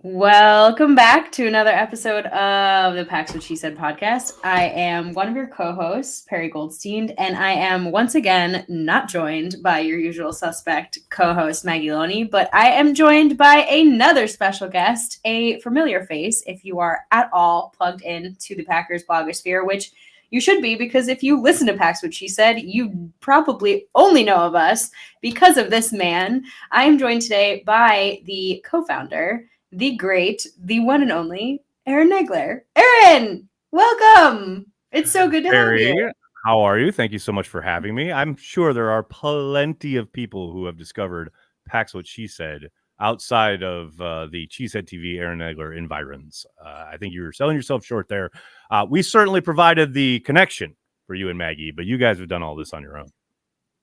Welcome back to another episode of the Packs What She Said podcast. I am one of your co-hosts, Perri Goldstein, and I am once again not joined by your usual suspect co-host, Maggie Loney, but I am joined by another special guest, a familiar face, if you are at all plugged in to the Packers blogosphere, which you should be, because if you listen to Packs What She Said, you probably only know of us because of this man. I am joined today by the co-founder, the great, the one and only Aaron Nagler. Aaron, welcome. It's so good to have Perri, you. how are you? Thank you so much for having me. I'm sure there are plenty of people who have discovered Pax What She Said outside of the CheeseheadTV Aaron Nagler environs. I think you're selling yourself short there. We certainly provided the connection for you and Maggie, but you guys have done all this on your own.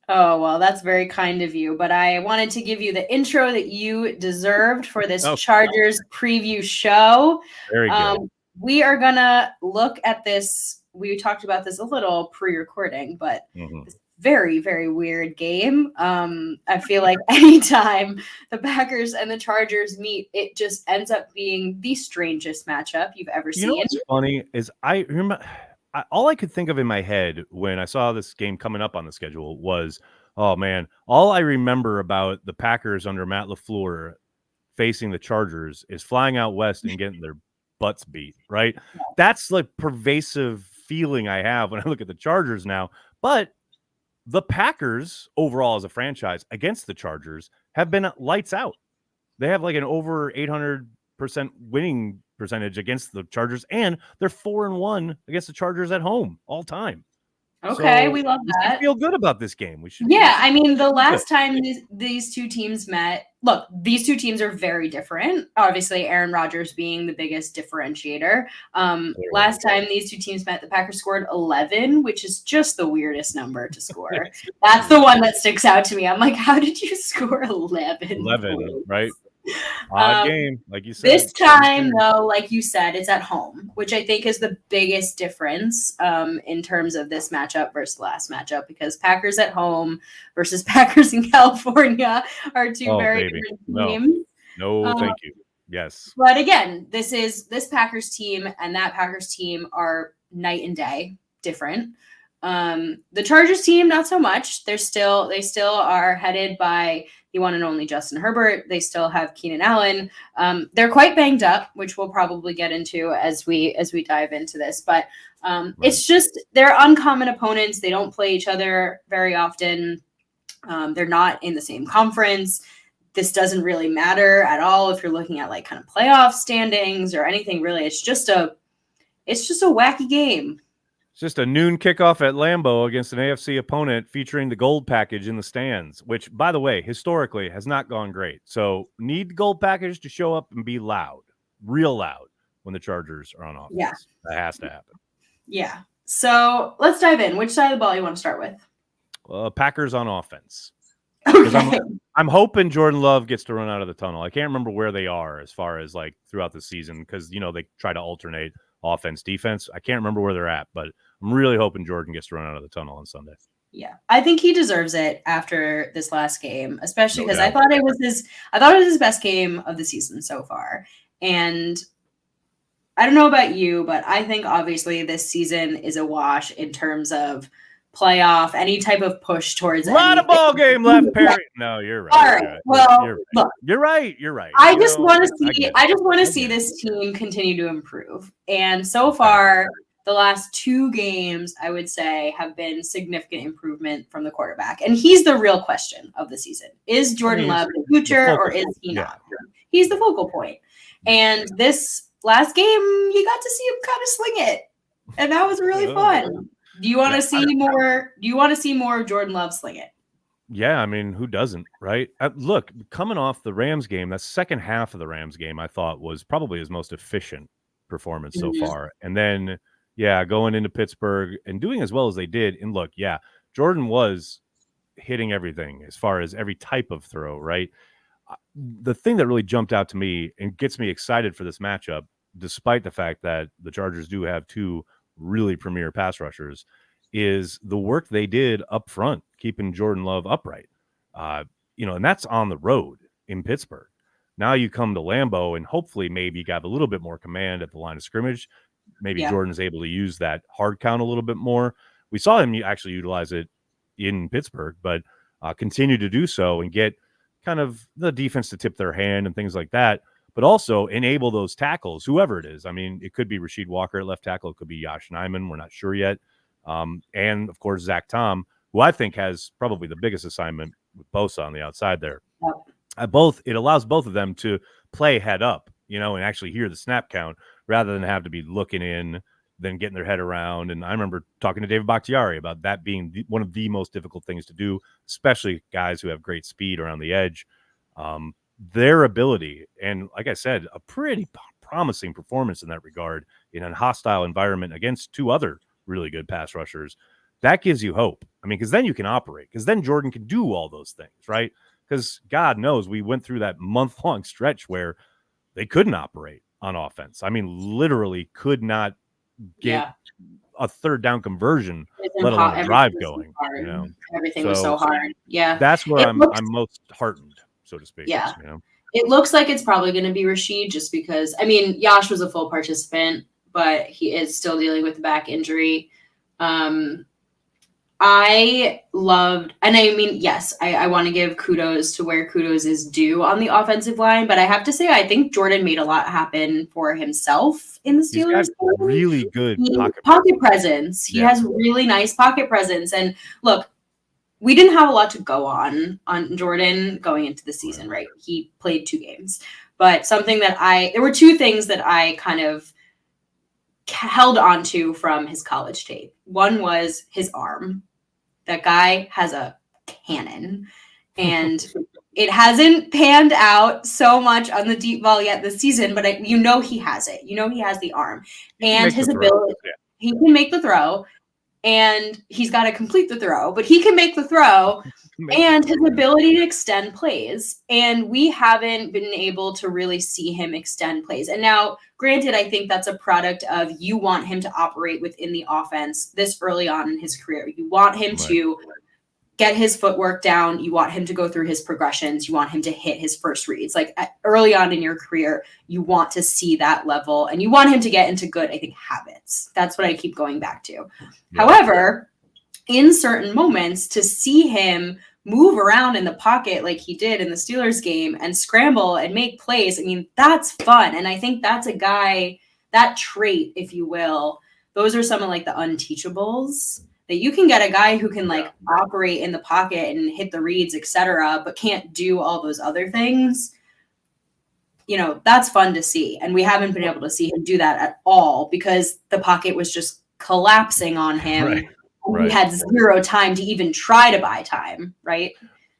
Oh, well, that's very kind of you. But I wanted to give you the intro that you deserved for this Oh, Chargers preview show. very good. We are going to look at this. We talked about this a little pre-recording, but this very, very weird game. I feel like anytime the Packers and the Chargers meet, it just ends up being the strangest matchup you've ever You know seen. what's funny is I remember all I could think of in my head when I saw this game coming up on the schedule was, oh man, all I remember about the Packers under Matt LaFleur facing the Chargers is flying out west and getting their butts beat, right? That's like pervasive feeling I have when I look at the Chargers now. But the Packers overall as a franchise against the Chargers have been lights out. They have like an over 800% winning percentage against the Chargers, and they're 4-1 against the Chargers at home all time. Okay, So we love we should that. feel good about this game. We should. Yeah, I mean, the Feel good. last time these two teams met, look, these two teams are very different. Obviously, Aaron Rodgers being the biggest differentiator. Last time these two teams met, the Packers scored 11, which is just the weirdest number to score. That's the one that sticks out to me. I'm like, how did you score 11? 11, right? Odd Um, game, like you said. This time, though, like you said, it's at home, which I think is the biggest difference in terms of this matchup versus the last matchup, because Packers at home versus Packers in California are two very Baby. different No, teams. thank you. Yes. But again, this Packers team and that Packers team are night and day different. The Chargers team, not so much. They still are headed by the one and only Justin Herbert. They still have Keenan Allen. They're quite banged up, which we'll probably get into as we dive into this. But It's just they're uncommon opponents. They don't play each other very often. They're not in the same conference. This doesn't really matter at all if you're looking at like kind of playoff standings or anything really. It's just a wacky game. It's just a noon kickoff at Lambeau against an AFC opponent featuring the gold package in the stands, which, by the way, historically has not gone great. So need the gold package to show up and be loud, real loud, when the Chargers are on offense. Yeah. That has to happen. Yeah. So let's dive in. Which side of the ball you want to start with? Packers on offense. Okay. I'm hoping Jordan Love gets to run out of the tunnel. I can't remember where they are as far as like throughout the season because, they try to alternate offense, defense. I can't remember where they're at, but I'm really hoping Jordan gets to run out of the tunnel on Sunday. Yeah, I think he deserves it after this last game, especially because I thought it was his best game of the season so far. And I don't know about you, but I think obviously this season is a wash in terms of playoff, any type of push towards not a ball game left, Perri. No, you're right. All right. Well, look, you're right. I just want to see this team continue to improve. And so far, the last two games, I would say, have been significant improvement from the quarterback. And he's the real question of the season. Is Jordan Love the future or is he not? He's the focal point. And this last game, you got to see him kind of sling it. And that was really fun. Do you want to see more? Do you want to see more of Jordan Love sling it? Yeah, I mean, who doesn't, right? Look, coming off the Rams game, that second half of the Rams game, I thought was probably his most efficient performance so far. And then, going into Pittsburgh and doing as well as they did. And look, Jordan was hitting everything as far as every type of throw, right? The thing that really jumped out to me and gets me excited for this matchup, despite the fact that the Chargers do have two really premier pass rushers, is the work they did up front, keeping Jordan Love upright. And that's on the road in Pittsburgh. Now you come to Lambeau and hopefully maybe you got a little bit more command at the line of scrimmage. Maybe Yeah. Jordan's able to use that hard count a little bit more. We saw him actually utilize it in Pittsburgh, but continue to do so and get kind of the defense to tip their hand and things like that, but also enable those tackles, whoever it is. I mean, it could be Rasheed Walker at left tackle. It could be Yosh Nijman. We're not sure yet. And, of course, Zach Tom, who I think has probably the biggest assignment with Bosa on the outside there. It allows both of them to play head up, and actually hear the snap count rather than have to be looking in, then getting their head around. And I remember talking to David Bakhtiari about that being one of the most difficult things to do, especially guys who have great speed around the edge. Their ability, and like I said, a pretty promising performance in that regard in a hostile environment against two other really good pass rushers, that gives you hope. I mean, because then you can operate, because then Jordan can do all those things, right? Because God knows we went through that month-long stretch where they couldn't operate on offense. I mean, literally could not get a third down conversion, let alone a drive going. Everything was so hard. Yeah. That's where I'm most heartened, so to speak. Yeah. It looks like it's probably going to be Rasheed just because, I mean, Yosh was a full participant, but he is still dealing with the back injury. I loved, and I mean, yes, I want to give kudos to where kudos is due on the offensive line, but I have to say, I think Jordan made a lot happen for himself in the Steelers. He's got really good pocket presence. He has really nice pocket presence. And look, we didn't have a lot to go on Jordan going into the season, right? He played 2 games, but there were 2 things that I kind of held on to from his college tape. One was his arm. That guy has a cannon, and it hasn't panned out so much on the deep ball yet this season, but he has it. He has the arm and his ability. He can make the throw, and he's got to complete the throw, but he can make the throw and his ability to extend plays. And we haven't been able to really see him extend plays. And now, granted, I think that's a product of you want him to operate within the offense this early on in his career. You want him to get his footwork down. You want him to go through his progressions. You want him to hit his first reads. Like early on in your career, you want to see that level, and you want him to get into good, I think, habits. That's what I keep going back to. However, in certain moments, to see him move around in the pocket like he did in the Steelers game and scramble and make plays, I mean, that's fun. And I think that's a guy, that trait, if you will, those are some of like the unteachables that you can get a guy who can like operate in the pocket and hit the reads, etc., but can't do all those other things. That's fun to see. And we haven't been able to see him do that at all because the pocket was just collapsing on him. He had 0 time to even try to buy time, right?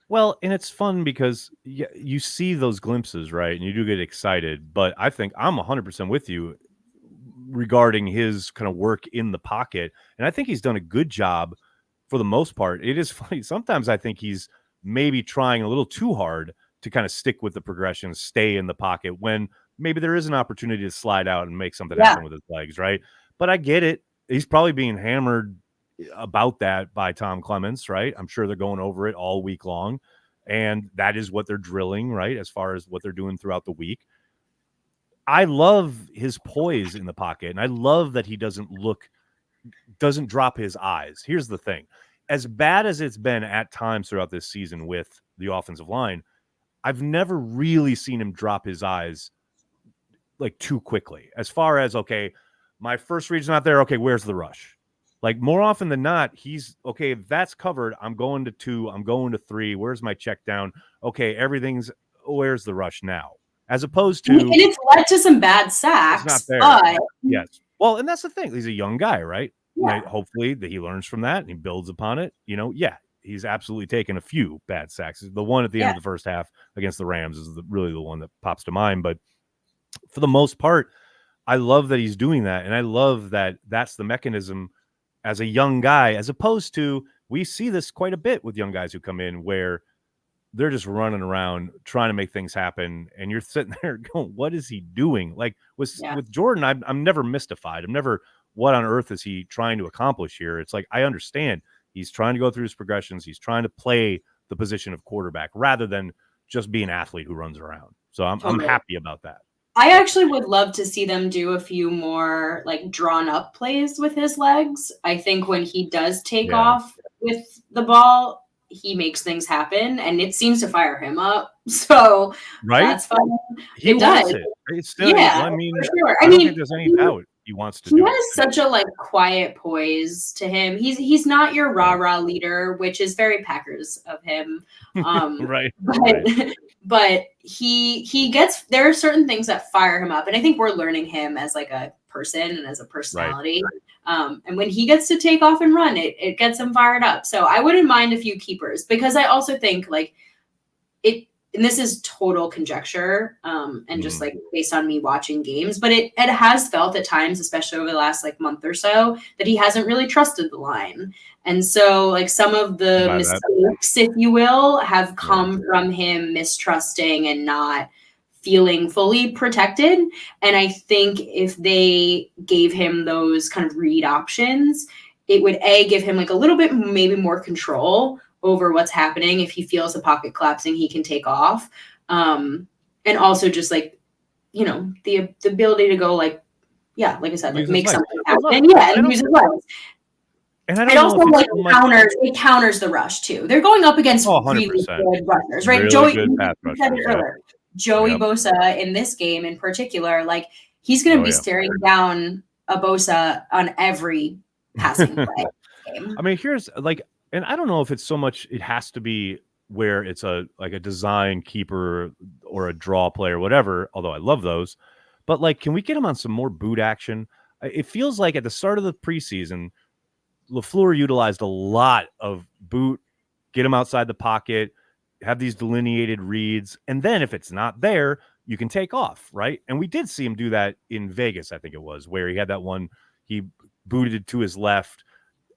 Well, and it's fun because you see those glimpses, right? And you do get excited. But I think I'm 100% with you regarding his kind of work in the pocket. And I think he's done a good job for the most part. It is funny. Sometimes I think he's maybe trying a little too hard to kind of stick with the progression, stay in the pocket when maybe there is an opportunity to slide out and make something happen with his legs, right? But I get it. He's probably being hammered about that by Tom Clements, right? I'm sure they're going over it all week long, and that is what they're drilling, right, as far as what they're doing throughout the week. I love his poise in the pocket, and I love that he doesn't drop his eyes. Here's the thing. As bad as it's been at times throughout this season with the offensive line, I've never really seen him drop his eyes like too quickly. As far as, okay, my first read's not there. Okay, where's the rush? Like more often than not, he's okay. If that's covered, I'm going to 2. I'm going to 3. Where's my check down? Okay, where's the rush now? As opposed to, and it's led to some bad sacks. It's not there. Yes. Well, and that's the thing. He's a young guy, right? Yeah. Hopefully that he learns from that and he builds upon it. He's absolutely taken a few bad sacks. The one at the end of the first half against the Rams is really the one that pops to mind. But for the most part, I love that he's doing that, and I love that that's the mechanism as a young guy, as opposed to, we see this quite a bit with young guys who come in where they're just running around trying to make things happen, and you're sitting there going, what is he doing? Like with Jordan, I'm never mystified. I'm never, what on earth is he trying to accomplish here? It's like, I understand he's trying to go through his progressions. He's trying to play the position of quarterback rather than just be an athlete who runs around. So I'm happy about that. I actually would love to see them do a few more like drawn up plays with his legs. I think when he does take off with the ball, he makes things happen, and it seems to fire him up. So that's fun. He wants it. It's still, I mean, for sure. I don't think there's any doubt he wants to do it. He has such a like quiet poise to him. He's not your rah-rah leader, which is very Packers of him. Right. But he gets, there are certain things that fire him up, and I think we're learning him as like a person and as a personality. And when he gets to take off and run, it gets him fired up. So I wouldn't mind a few keepers, because I also think like it, and this is total conjecture, and just like based on me watching games, but it has felt at times, especially over the last like month or so, that he hasn't really trusted the line. And so like some of the mistakes, if you will, have come from him mistrusting and not feeling fully protected. And I think if they gave him those kind of read options, it would give him like a little bit maybe more control over what's happening. If he feels the pocket collapsing, he can take off. And also just like, you know, the ability to go like, like I said, like make something happen. And use his legs. And I don't it know also like counters the rush too. They're going up against really good rushers, right? Really good pass rushers, Joey Bosa in this game in particular, like he's going to be staring down a Bosa on every passing play. I mean, here's like, and I don't know if it's so much, it has to be where it's a design keeper or a draw play or whatever, although I love those. But like, can we get him on some more boot action? It feels like at the start of the preseason, LaFleur utilized a lot of boot, get him outside the pocket, have these delineated reads, and then if it's not there, you can take off, right? And we did see him do that in Vegas, I think it was, where he had that one, he booted to his left,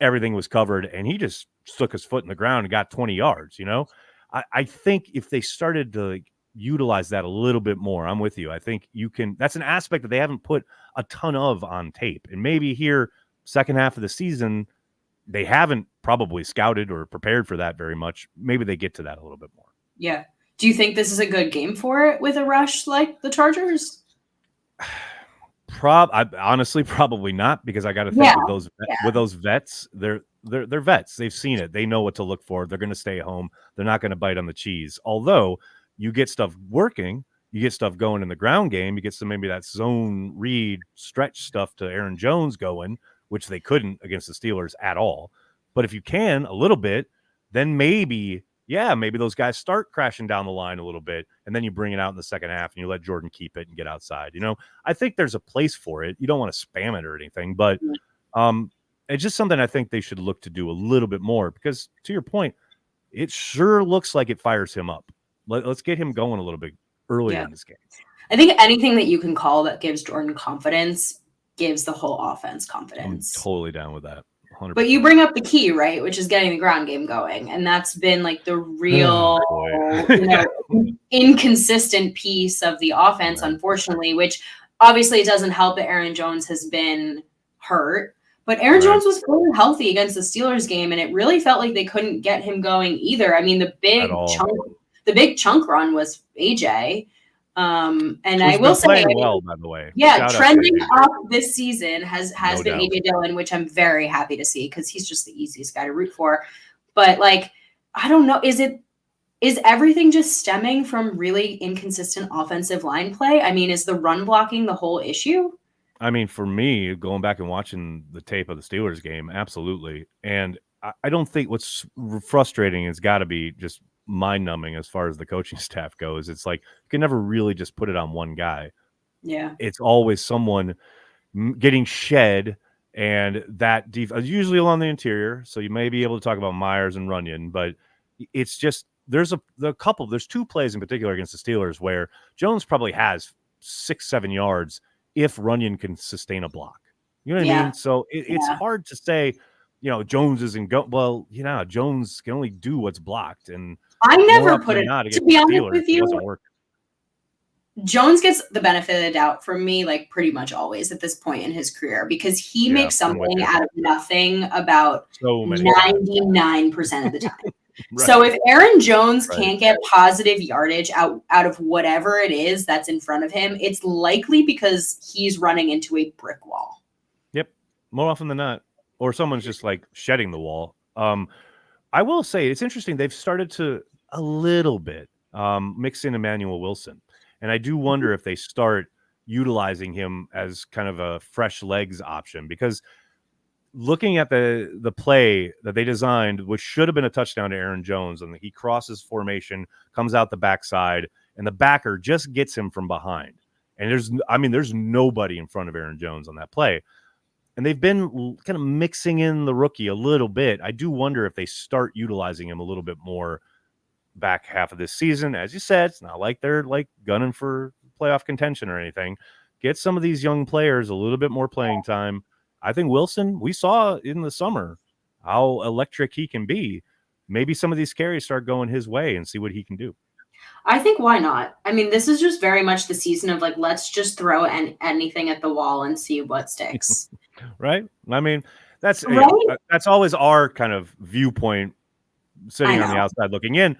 everything was covered, and he just stuck his foot in the ground and got 20 yards, you know? I think if they started to like, utilize that a little bit more, I'm with you. I think you can, that's an aspect that they haven't put a ton of on tape. And maybe here, second half of the season, they haven't probably scouted or prepared for that very much. Maybe they get to that a little bit more. Yeah. Do you think this is a good game for it with a rush like the Chargers? Honestly, probably not, because I got to think with those vets, they're vets. They've seen it. They know what to look for. They're going to stay home. They're not going to bite on the cheese. Although you get stuff working, you get stuff going in the ground game, you get some maybe that zone read stretch stuff to Aaron Jones going, which they couldn't against the Steelers at all. But if you can a little bit, then maybe those guys start crashing down the line a little bit, and then you bring it out in the second half and you let Jordan keep it and get outside. You know, I think there's a place for it. You don't want to spam it or anything, but it's just something I think they should look to do a little bit more, because to your point, it sure looks like it fires him up. Let's get him going a little bit earlier in this game. I think anything that you can call that gives Jordan confidence gives the whole offense confidence. I'm totally down with that. 100%. But you bring up the key, right, which is getting the ground game going, and that's been like the real inconsistent piece of the offense, unfortunately, which obviously it doesn't help that Aaron Jones has been hurt, but Aaron Jones was fully healthy against the Steelers game, and it really felt like they couldn't get him going either. I mean, the big chunk run was AJ. And I will say, well, by the way, trending up this season has been AJ Dillon, which I'm very happy to see, because he's just the easiest guy to root for. But like, I don't know, is everything just stemming from really inconsistent offensive line play? I mean, is the run blocking the whole issue? I mean, for me, going back and watching the tape of the Steelers game, absolutely. And I don't think what's frustrating has got to be just mind-numbing as far as the coaching staff goes. It's like you can never really just put it on one guy. Yeah, it's always someone getting shed, and that usually along the interior. So you may be able to talk about Myers and Runyon, but it's just there's two plays in particular against the Steelers where Jones probably has 6-7 yards if Runyon can sustain a block. You know what I mean? So it's hard to say, you know, Jones isn't Jones can only do what's blocked, and I never put it, to be honest with you, Jones gets the benefit of the doubt from me, like pretty much always at this point in his career, because he makes something out of nothing about 99% of the time. So if Aaron Jones Right. can't get positive yardage out of whatever it is that's in front of him, it's likely because he's running into a brick wall. Yep. More often than not. Or someone's just like shedding the wall. I will say it's interesting. They've started to a little bit mix in Emmanuel Wilson. And I do wonder if they start utilizing him as kind of a fresh legs option, because looking at the play that they designed, which should have been a touchdown to Aaron Jones, and he crosses formation, comes out the backside, and the backer just gets him from behind. And there's nobody in front of Aaron Jones on that play. And they've been kind of mixing in the rookie a little bit. I do wonder if they start utilizing him a little bit more back half of this season. As you said, it's not like they're like gunning for playoff contention or anything. Get some of these young players a little bit more playing time. I think Wilson, we saw in the summer how electric he can be. Maybe some of these carries start going his way and see what he can do. I think why not? I mean, this is just very much the season of like, let's just throw anything at the wall and see what sticks. Right? I mean, that's Right? that's always our kind of viewpoint sitting on the outside looking in.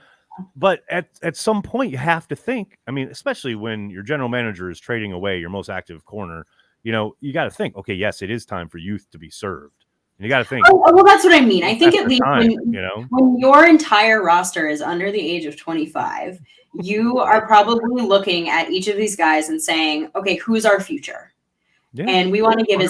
But at some point, you have to think. I mean, especially when your general manager is trading away your most active corner, you got to think, okay, yes, it is time for youth to be served. And you got to think. Oh, well, that's what I mean. I think at least time, when your entire roster is under the age of 25, you are probably looking at each of these guys and saying, okay, who's our future? Yeah, and we want to give 100%.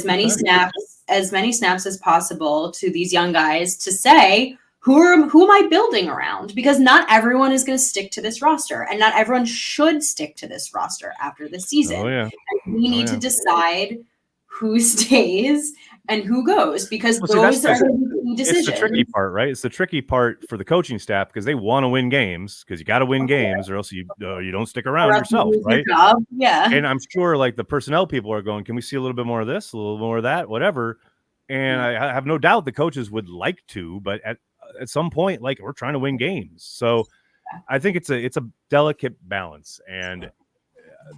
as many snaps as possible to these young guys to say, who am I building around? Because not everyone is going to stick to this roster, and not everyone should stick to this roster after the season. Oh, yeah. And we need to decide who stays and who goes, because those are the decisions. It's the tricky part, right? It's the tricky part for the coaching staff, because they want to win games, because you got to win games, or else you don't stick around yourself, right? Yeah. And I'm sure like the personnel people are going, can we see a little bit more of this, a little more of that, whatever? And I have no doubt the coaches would like to, but at some point, like, we're trying to win games. So I think it's a delicate balance. And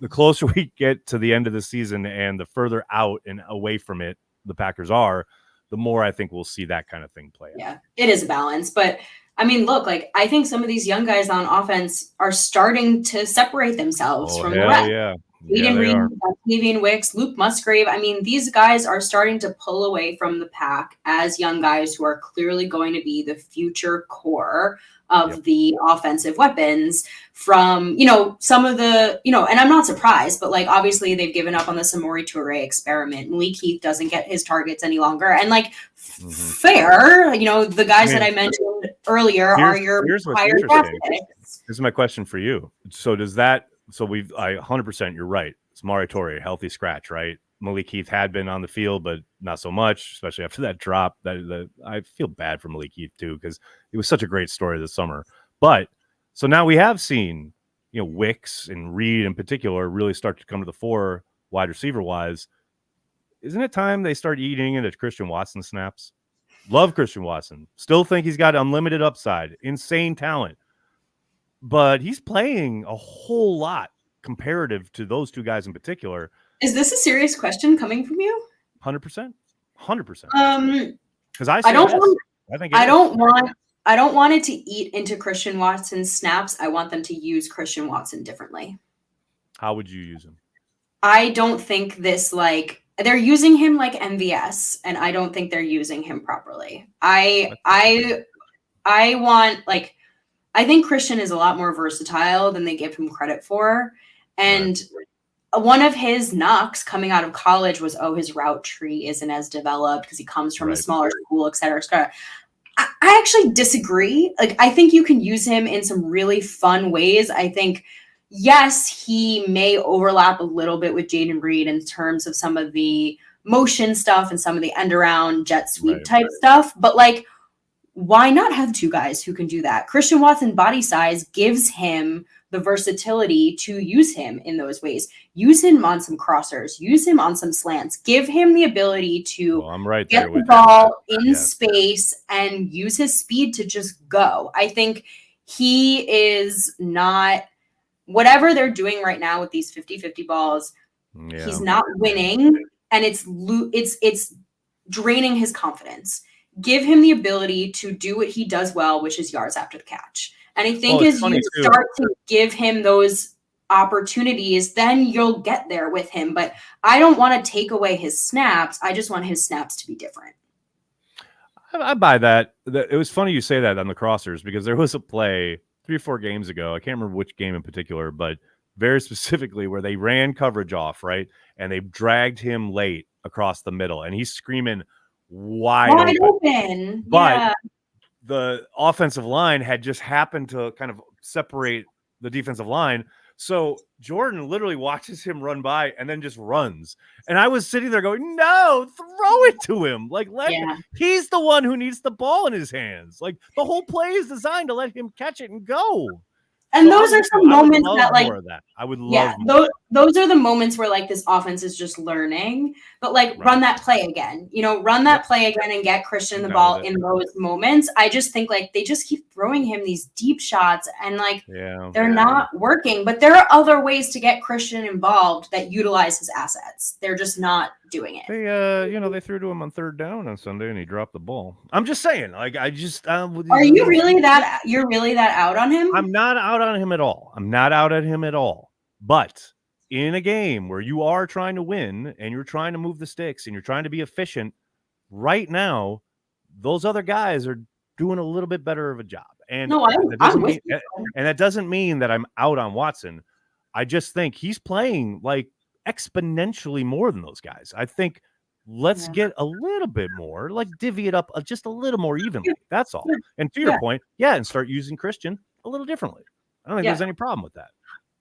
the closer we get to the end of the season and the further out and away from it the Packers are, the more I think we'll see that kind of thing play out. Yeah, it is a balance. But I mean, look, like, I think some of these young guys on offense are starting to separate themselves from the rest. Yeah. Aiden Reed, Octavian Wicks, Luke Musgrave. I mean, these guys are starting to pull away from the pack as young guys who are clearly going to be the future core of the offensive weapons from, some of the, and I'm not surprised, but like, obviously they've given up on the Samori Toure experiment. Malik Heath doesn't get his targets any longer. And like, fair, the guys that I mentioned earlier are your higher draft picks. This is my question for you. So does that, So 100%, you're right. It's Samori Toure, healthy scratch, right? Malik Heath had been on the field, but not so much, especially after that drop. I feel bad for Malik Heath too, because it was such a great story this summer. But so now we have seen, Wicks and Reed in particular really start to come to the fore, wide receiver wise. Isn't it time they start eating into Christian Watson snaps? Love Christian Watson. Still think he's got unlimited upside, insane talent. But he's playing a whole lot comparative to those two guys in particular. Is this a serious question coming from you? 100%. 100%. Because I don't want it to eat into Christian Watson's snaps. I want them to use Christian Watson differently. How would you use him? I don't think they're using him like MVS, and I don't think they're using him properly. I think Christian is a lot more versatile than they give him credit for. And one of his knocks coming out of college was, his route tree isn't as developed because he comes from a smaller school, et cetera, et cetera. I actually disagree. Like, I think you can use him in some really fun ways. I think, yes, he may overlap a little bit with Jaden Reed in terms of some of the motion stuff and some of the end around jet sweep type stuff. But like, why not have two guys who can do that? Christian Watson body size gives him the versatility to use him in those ways. Use him on some crossers, use him on some slants, give him the ability to get the ball in space and use his speed to just go. I think he is not, whatever they're doing right now with these 50-50 balls, he's not winning, and it's draining his confidence. give him the ability to do what he does well, which is yards after the catch. And I think as you start to give him those opportunities, then you'll get there with him. But I don't want to take away his snaps. I just want his snaps to be different. I buy that. It was funny you say that on the crossers, because there was a play 3 or 4 games ago. I can't remember which game in particular, but very specifically where they ran coverage off, right? And they dragged him late across the middle, and he's screaming wide open. But the offensive line had just happened to kind of separate the defensive line. So Jordan literally watches him run by and then just runs. And I was sitting there going, no, throw it to him. Like, he's the one who needs the ball in his hands. Like, the whole play is designed to let him catch it and go. And those are some moments that, like, I would love those are the moments where, like, this offense is just learning. But, like, run that play again. Run that play again and get Christian the ball in those moments. I just think, like, they just keep throwing him these deep shots, and, like, they're not working. But there are other ways to get Christian involved that utilize his assets. They're just not doing it. They threw to him on 3rd down on Sunday, and he dropped the ball. I'm just saying, like, I just are you really that out on him? I'm not out on him at all. I'm not out at him at all. But in a game where you are trying to win and you're trying to move the sticks and you're trying to be efficient, right now, those other guys are doing a little bit better of a job. And that doesn't mean that I'm out on Watson. I just think he's playing like exponentially more than those guys. I think let's get a little bit more, like divvy it up just a little more evenly. That's all. And to your point, and start using Christian a little differently. I don't think there's any problem with that.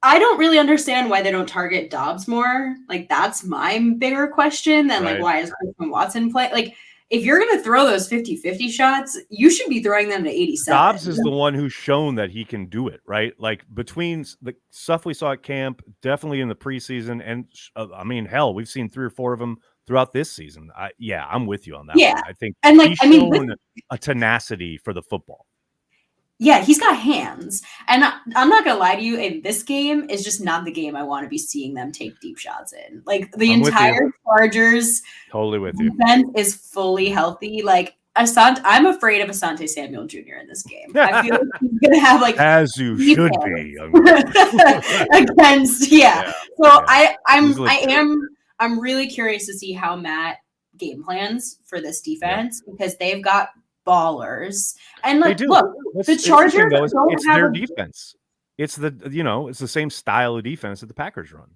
I don't really understand why they don't target Dobbs more. Like, that's my bigger question than like, why is Christian Watson play? Like, if you're going to throw those 50-50 shots, you should be throwing them to 87. Dobbs is the one who's shown that he can do it, right? Like, between the stuff we saw at camp, definitely in the preseason, and I mean, hell, we've seen 3 or 4 of them throughout this season. I'm with you on that one. I think he's shown a tenacity for the football. Yeah, he's got hands. And I'm not going to lie to you, in this game is just not the game I want to be seeing them take deep shots in. Like, the entire Chargers defense is fully healthy. Like, I'm afraid of Asante Samuel Jr. in this game. I feel like he's going to have, like, as you should be against. So I'm really curious to see how Matt game plans for this defense, because they've got ballers. And look, the Chargers it's their defense. It's it's the same style of defense that the Packers run.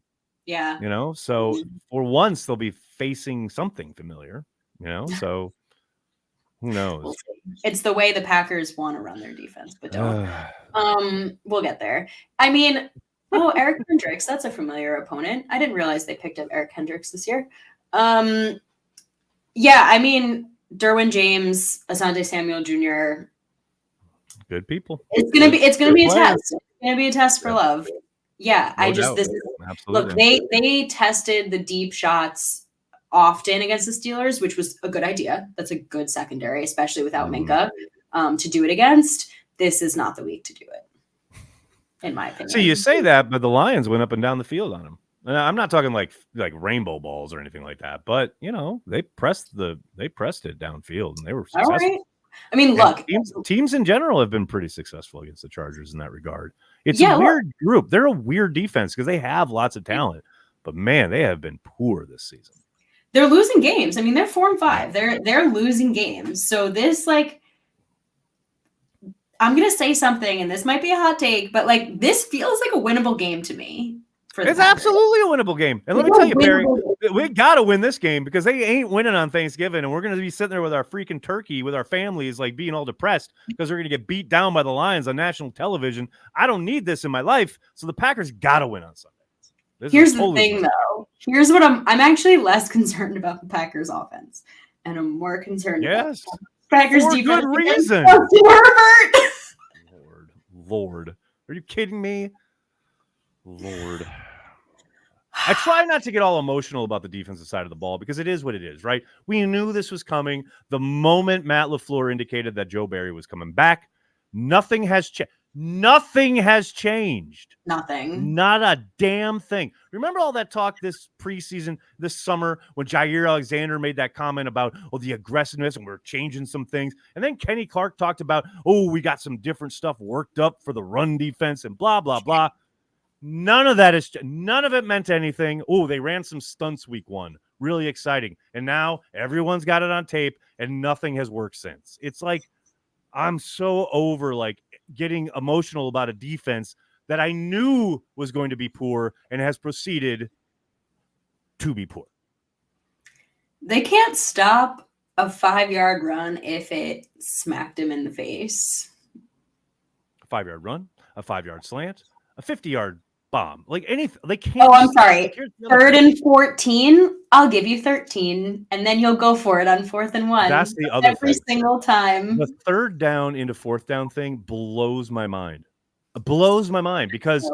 Yeah. So for once they'll be facing something familiar, so who knows? It's the way the Packers want to run their defense, but don't. We'll get there. I mean, Eric Hendricks, that's a familiar opponent. I didn't realize they picked up Eric Hendricks this year. I mean, Derwin James, Asante Samuel Jr. Good people. It's gonna be a test. It's gonna be a test for love. Yeah, look, they tested the deep shots often against the Steelers, which was a good idea. That's a good secondary, especially without Minka, to do it against. This is not the week to do it, in my opinion. So you say that, but the Lions went up and down the field on him. And I'm not talking like rainbow balls or anything like that, but they pressed it downfield and they were successful. All right. I mean, look, teams in general have been pretty successful against the Chargers in that regard. It's a weird group. They're a weird defense because they have lots of talent, but man, they have been poor this season. They're losing games. I mean, they're 4-5. They're losing games. So this, like, I'm gonna say something, and this might be a hot take, but like, this feels like a winnable game to me. It's absolutely a winnable game. And let me tell you, Perri, we got to win this game because they ain't winning on Thanksgiving. And we're going to be sitting there with our freaking turkey, with our families, like being all depressed because we're going to get beat down by the Lions on national television. I don't need this in my life. So the Packers got to win on Sunday. Here's the thing, though. Here's what I'm actually less concerned about the Packers offense. And I'm more concerned about the Packers defense. For good reason. Herbert. Lord. Are you kidding me? Lord. I try not to get all emotional about the defensive side of the ball because it is what it is, right? We knew this was coming. The moment Matt LaFleur indicated that Joe Barry was coming back, nothing has changed. Nothing has changed. Nothing. Not a damn thing. Remember all that talk this preseason, this summer, when Jair Alexander made that comment about, the aggressiveness and we're changing some things. And then Kenny Clark talked about, we got some different stuff worked up for the run defense and blah, blah, blah. None of it meant anything. They ran some stunts week 1. Really exciting. And now everyone's got it on tape and nothing has worked since. It's like, I'm so over getting emotional about a defense that I knew was going to be poor and has proceeded to be poor. They can't stop a 5-yard run if it smacked him in the face. A 5-yard run, a 5-yard slant, a 50-yard bomb. Anything. They can't. Oh, I'm sorry. 3rd and 14. I'll give you 13, and then you'll go for it on 4th and 1. That's the other every thing. Single time. The 3rd down into 4th down thing blows my mind. It blows my mind because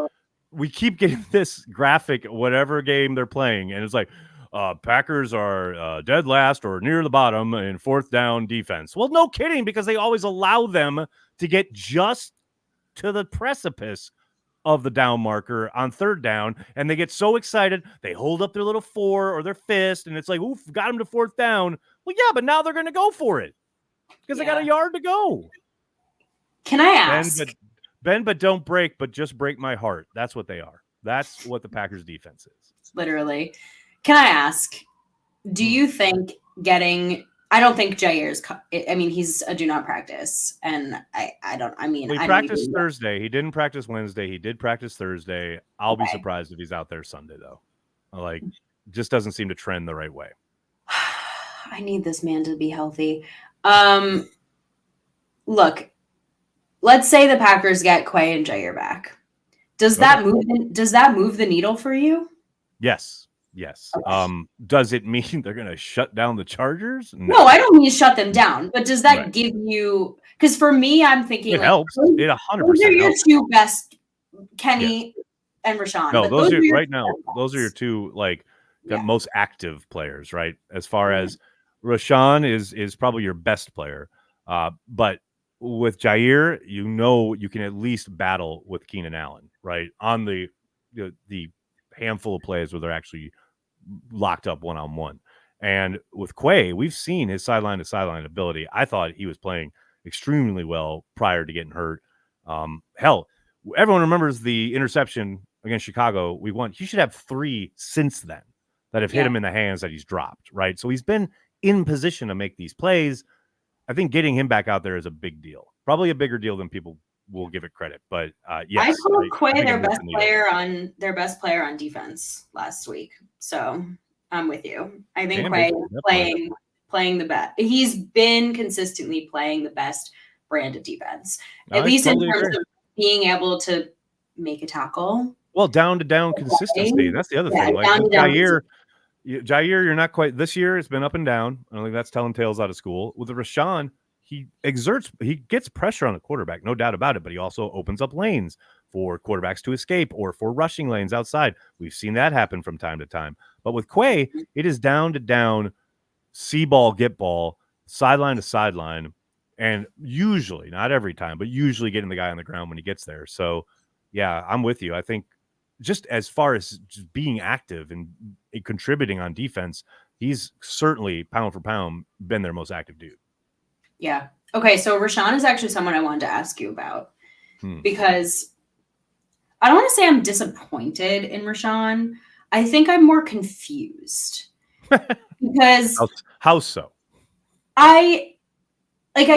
we keep getting this graphic, whatever game they're playing, and it's like, Packers are dead last or near the bottom in 4th down defense. Well, no kidding, because they always allow them to get just to the precipice of the down marker on 3rd down, and they get so excited they hold up their little 4 or their fist, and it's like, oof, got them to 4th down. Well, yeah, but now they're going to go for it because they got a yard to go. Can I ask? Bend but don't break, but just break my heart. That's what they are. That's what the Packers defense is. Literally. Can I ask, do you think I don't think Jair's, he's a do not practice. And he practiced Thursday. He didn't practice Wednesday. He did practice Thursday. I'll be surprised if he's out there Sunday, though. Just doesn't seem to trend the right way. I need this man to be healthy. Look, let's say the Packers get Quay and Jair back. Does that move the needle for you? Yes. Okay. Does it mean they're going to shut down the Chargers? No, I don't mean shut them down. But does that give you? Because for me, I'm thinking it helps. It 100% those are your helps. 2 best, Kenny and Rashawn. No, those are right now. Those are your 2 most active players, right? As far as Rashawn is probably your best player, but with Jair, you can at least battle with Keenan Allen, right? On the handful of plays where they're actually locked up one-on-one. And with Quay, we've seen his sideline to sideline ability. I thought he was playing extremely well prior to getting hurt. Hell, everyone remembers the interception against Chicago. We won. He should have 3 since then that have hit him in the hands that he's dropped, right? So he's been in position to make these plays. I think getting him back out there is a big deal. Probably a bigger deal than people will give it credit. But yes, I called Quay their best player on defense last week. So I'm with you. I think Quay is playing the best. He's been consistently playing the best brand of defense, at least in terms of being able to make a tackle. Well, down to down consistency. That's the other thing. Jair, you're not quite this year. It's been up and down. I don't think that's telling tales out of school. With the Rashawn, he gets pressure on the quarterback, no doubt about it, but he also opens up lanes for quarterbacks to escape or for rushing lanes outside. We've seen that happen from time to time. But with Quay, it is down to down, see ball, get ball, sideline to sideline, and usually, not every time, but usually getting the guy on the ground when he gets there. So, yeah, I'm with you. I think just as far as just being active and contributing on defense, he's certainly pound for pound been their most active dude. Yeah. Okay. So Rashawn is actually someone I wanted to ask you about because I don't want to say I'm disappointed in Rashawn. I think I'm more confused because how so? I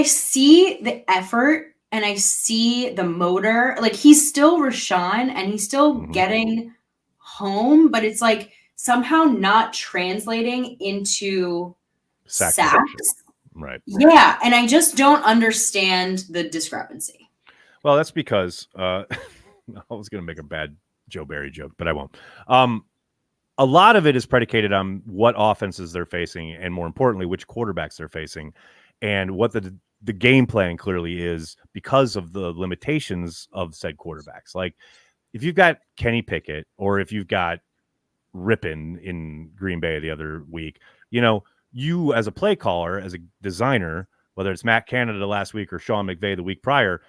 see the effort and I see the motor. Like he's still Rashawn and he's still getting home, but it's like somehow not translating into sacks. Right. Yeah. And I just don't understand the discrepancy. Well, that's because I was going to make a bad Joe Barry joke, but I won't. A lot of it is predicated on what offenses they're facing and, more importantly, which quarterbacks they're facing and what the game plan clearly is because of the limitations of said quarterbacks. Like if you've got Kenny Pickett or if you've got Rippon in Green Bay the other week, you as a play caller, as a designer, whether it's Matt Canada last week or Sean McVay the week prior,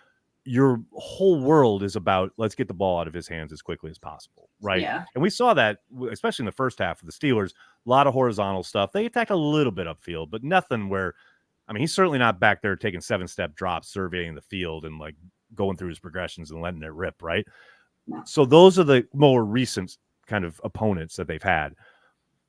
your whole world is about let's get the ball out of his hands as quickly as possible, right? Yeah. And we saw that, especially in the first half of the Steelers, a lot of horizontal stuff. They attacked a little bit upfield, but nothing where, I mean, he's certainly not back there taking 7-step drops, surveying the field and like going through his progressions and letting it rip, right? No. So those are the more recent kind of opponents that they've had.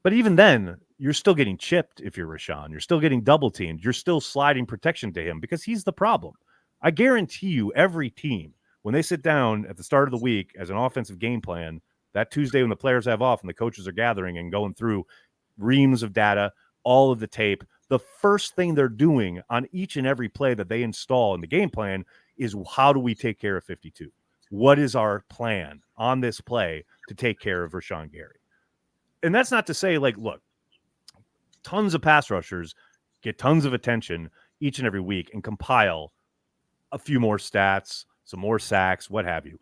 But even then, you're still getting chipped if you're Rashawn. You're still getting double teamed. You're still sliding protection to him because he's the problem. I guarantee you every team, when they sit down at the start of the week as an offensive game plan, that Tuesday when the players have off and the coaches are gathering and going through reams of data, all of the tape, the first thing they're doing on each and every play that they install in the game plan is how do we take care of 52? What is our plan on this play to take care of Rashawn Gary? And that's not to say, like, look, tons of pass rushers get tons of attention each and every week and compile a few more stats, some more sacks, what have you.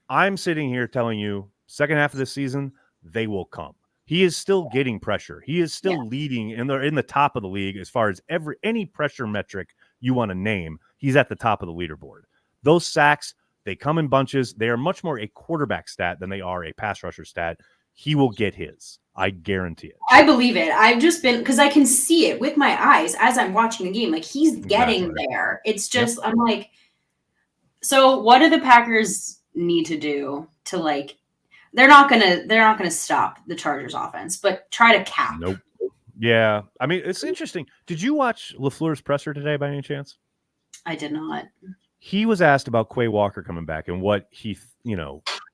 I'm sitting here telling you, second half of this season, they will come. He is still getting pressure. He is still leading in the top of the league as far as any pressure metric you want to name. He's at the top of the leaderboard. Those sacks, they come in bunches. They are much more a quarterback stat than they are a pass rusher stat. He will get his. I guarantee it. I believe it. I've just been, because I can see it with my eyes as I'm watching the game. Like, he's getting there. It's just, I'm like, so what do the Packers need to do to, like, they're not gonna stop the Chargers offense, but try to cap. Nope. Yeah. I mean, it's interesting. Did you watch LaFleur's presser today by any chance? I did not. He was asked about Quay Walker coming back and what he,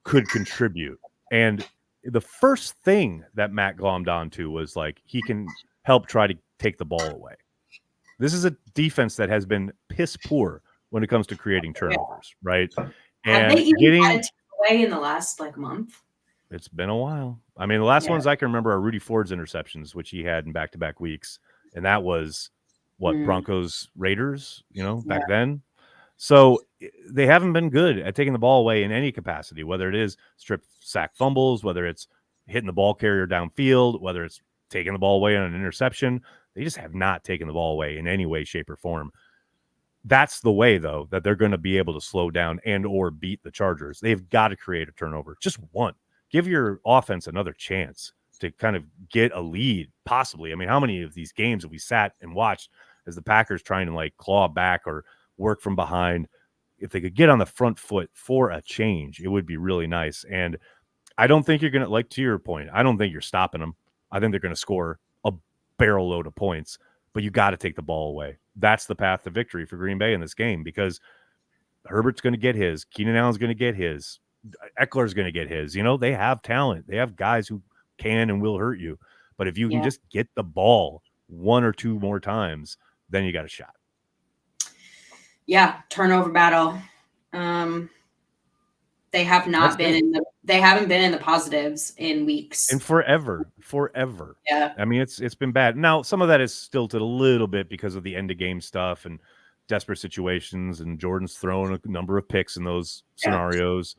could contribute. And the first thing that Matt glommed onto was like, he can help try to take the ball away. This is a defense that has been piss poor when it comes to creating turnovers, right? And have they even had it away in the last month? It's been a while. I mean, the last ones I can remember are Rudy Ford's interceptions, which he had in back-to-back weeks. And that was Broncos Raiders, back then. So they haven't been good at taking the ball away in any capacity, whether it is strip sack fumbles, whether it's hitting the ball carrier downfield, whether it's taking the ball away on an interception. They just have not taken the ball away in any way, shape, or form. That's the way, though, that they're going to be able to slow down and or beat the Chargers. They've got to create a turnover. Just one. Give your offense another chance to kind of get a lead, possibly. I mean, how many of these games have we sat and watched as the Packers trying to claw back or work from behind? If they could get on the front foot for a change, it would be really nice. And I don't think you're going to, to your point, I don't think you're stopping them. I think they're going to score a barrel load of points, but you got to take the ball away. That's the path to victory for Green Bay in this game, because Herbert's going to get his. Keenan Allen's going to get his. Eckler's going to get his. They have talent. They have guys who can and will hurt you. But if you can just get the ball one or two more times, then you got a shot. Yeah, turnover battle. They have not been they haven't been in the positives in weeks. And forever. Yeah. I mean, it's been bad. Now, some of that is stilted a little bit because of the end of game stuff and desperate situations, and Jordan's thrown a number of picks in those scenarios.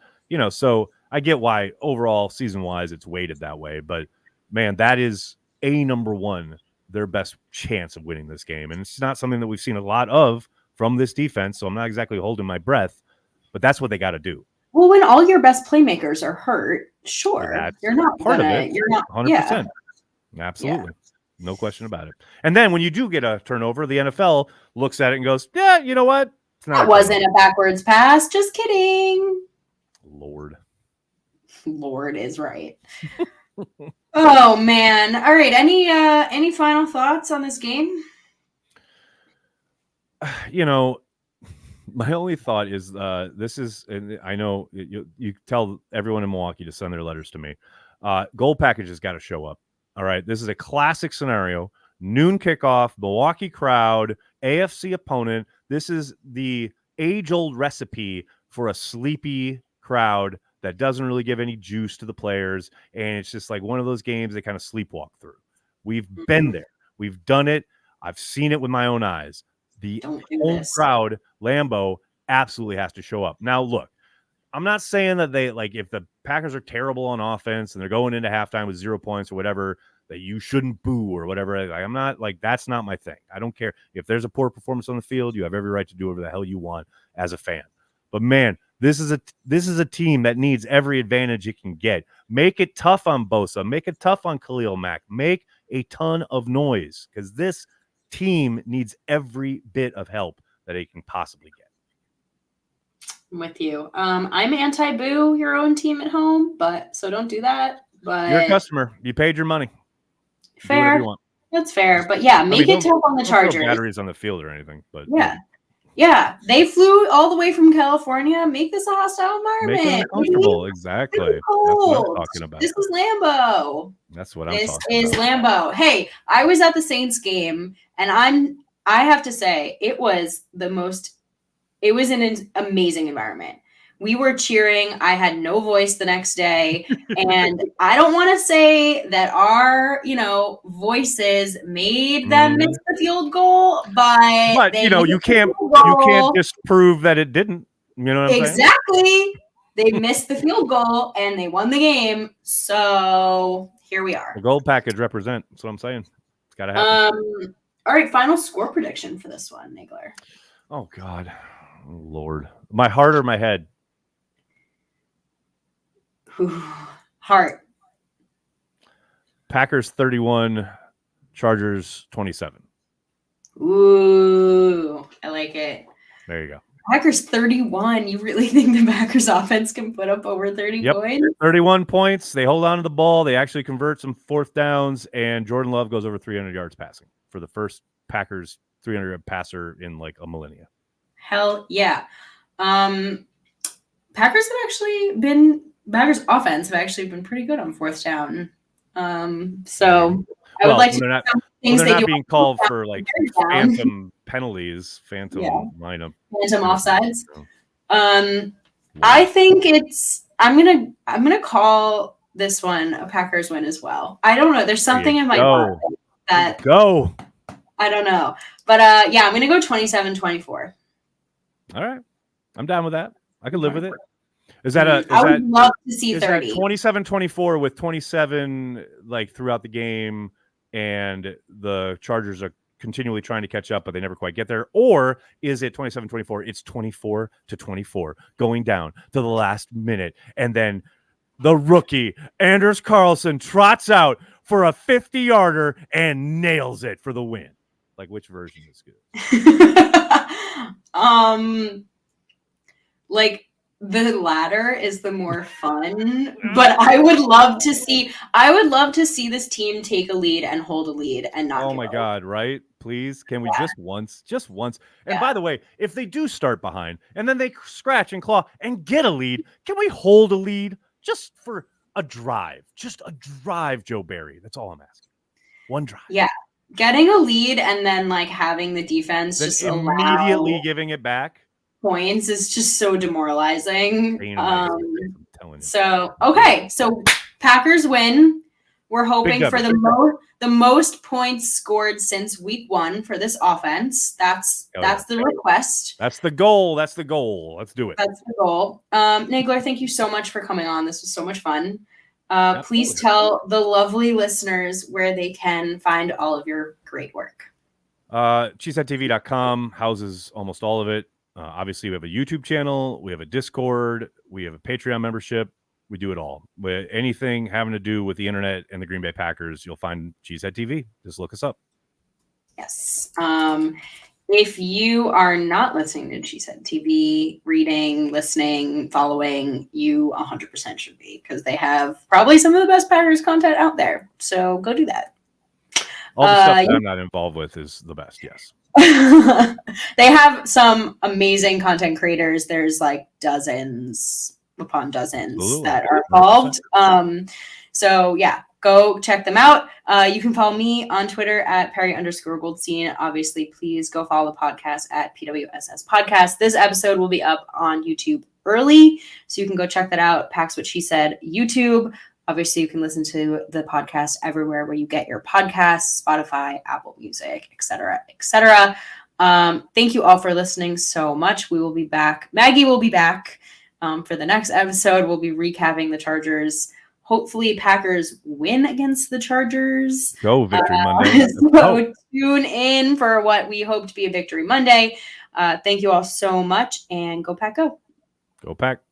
So I get why overall season wise it's weighted that way, but man, that is number one, their best chance of winning this game. And it's not something that we've seen a lot of from this defense. So I'm not exactly holding my breath, but that's what they got to do. Well, when all your best playmakers are hurt, sure, you're not part of it. You're not 100%. Absolutely. No question about it. And then when you do get a turnover, the NFL looks at it and goes, yeah, you know what? That wasn't a backwards pass. Just kidding. Lord is right. Oh man. All right. Any final thoughts on this game? My only thought is this is, and I know you tell everyone in Milwaukee to send their letters to me. Gold package has got to show up. All right. This is a classic scenario. Noon kickoff, Milwaukee crowd, AFC opponent. This is the age-old recipe for a sleepy crowd that doesn't really give any juice to the players. And it's just like one of those games they kind of sleepwalk through. We've been there. We've done it. I've seen it with my own eyes. The home crowd, Lambeau, absolutely has to show up. Now, look, I'm not saying that they, if the Packers are terrible on offense and they're going into halftime with 0 points or whatever, that you shouldn't boo or whatever. I'm not that's not my thing. I don't care. If there's a poor performance on the field, you have every right to do whatever the hell you want as a fan. But man, this is a team that needs every advantage it can get. Make it tough on Bosa. Make it tough on Khalil Mack. Make a ton of noise because this team needs every bit of help that it can possibly get. I'm with you. I'm anti-boo your own team at home, so don't do that. But you're a customer. You paid your money. Fair. Do whatever you want. That's fair. But yeah, make it tough on the Chargers. Throw batteries on the field or anything. But yeah. They flew all the way from California. Make this a hostile environment. Make it uncomfortable. Exactly. That's what I'm talking about. This is Lambeau. That's what I'm talking about. This is Lambeau. Hey, I was at the Saints game, and I have to say it was an amazing environment. We were cheering. I had no voice the next day. And I don't want to say that our, voices made them miss the field goal, but you can't disprove that it didn't. You know what I'm saying? Exactly. They missed the field goal and they won the game. So here we are. The gold package represent. That's what I'm saying. It's got to happen. All right. Final score prediction for this one, Nagler. Oh, God. Oh, Lord. My heart or my head? Heart. Packers 31, Chargers 27. Ooh, I like it. There you go. Packers 31. You really think the Packers offense can put up over 30 points? 31 points. They hold on to the ball. They actually convert some fourth downs, and Jordan Love goes over 300 yards passing for the first Packers 300-yard passer in like a millennia. Hell yeah. Packers offense have actually been pretty good on fourth down. So I would like to they're not being called for like phantom penalties, lineup, phantom offsides. I think I'm gonna call this one a Packers win as well. I don't know. There's something in my heart that I don't know. But I'm gonna go 27-24. All right. I'm down with that. I can live with it. I would love to see 30. 27-24 with 27 like throughout the game, and the Chargers are continually trying to catch up, but they never quite get there? Or is it 27-24? It's 24-24 going down to the last minute, and then the rookie Anders Carlson trots out for a 50-yarder and nails it for the win. Like, which version is good? Like, the latter is the more fun, but I would love to see this team take a lead and hold a lead and not. Oh my God, right? Please, can we just once? And by the way, if they do start behind and then they scratch and claw and get a lead, can we hold a lead just for a drive? Just a drive, Joe Barry. That's all I'm asking. One drive. Yeah. Getting a lead and then like having the defense then just immediately giving it back. Points is just so demoralizing. So Packers win. We're hoping for the most points scored since week 1 for this offense. That's the request. That's the goal. Let's do it. That's the goal. Nagler, thank you so much for coming on. This was so much fun. Please tell the lovely listeners where they can find all of your great work. CheeseheadTV.com houses almost all of it. Obviously, we have a YouTube channel, we have a Discord, we have a Patreon membership. We do it all. With anything having to do with the internet and the Green Bay Packers, you'll find Cheesehead TV. Just look us up. Yes. If you are not listening to Cheesehead TV, reading, listening, following, you 100% should be, because they have probably some of the best Packers content out there. So go do that. All the stuff that I'm not involved with is the best, yes. They have some amazing content creators. There's like dozens upon dozens that are involved. So yeah, go check them out. You can follow me on Twitter at Perri_Goldstein. Obviously, please go follow the podcast at PWSS Podcast. This episode will be up on YouTube early, so you can go check that out. Packs What She Said YouTube. Obviously, you can listen to the podcast everywhere where you get your podcasts, Spotify, Apple Music, etc., etc. Thank you all for listening so much. We will be back. Maggie will be back for the next episode. We'll be recapping the Chargers. Hopefully, Packers win against the Chargers. Go Victory Monday. So tune in for what we hope to be a Victory Monday. Thank you all so much, and go Pack Go. Go Pack.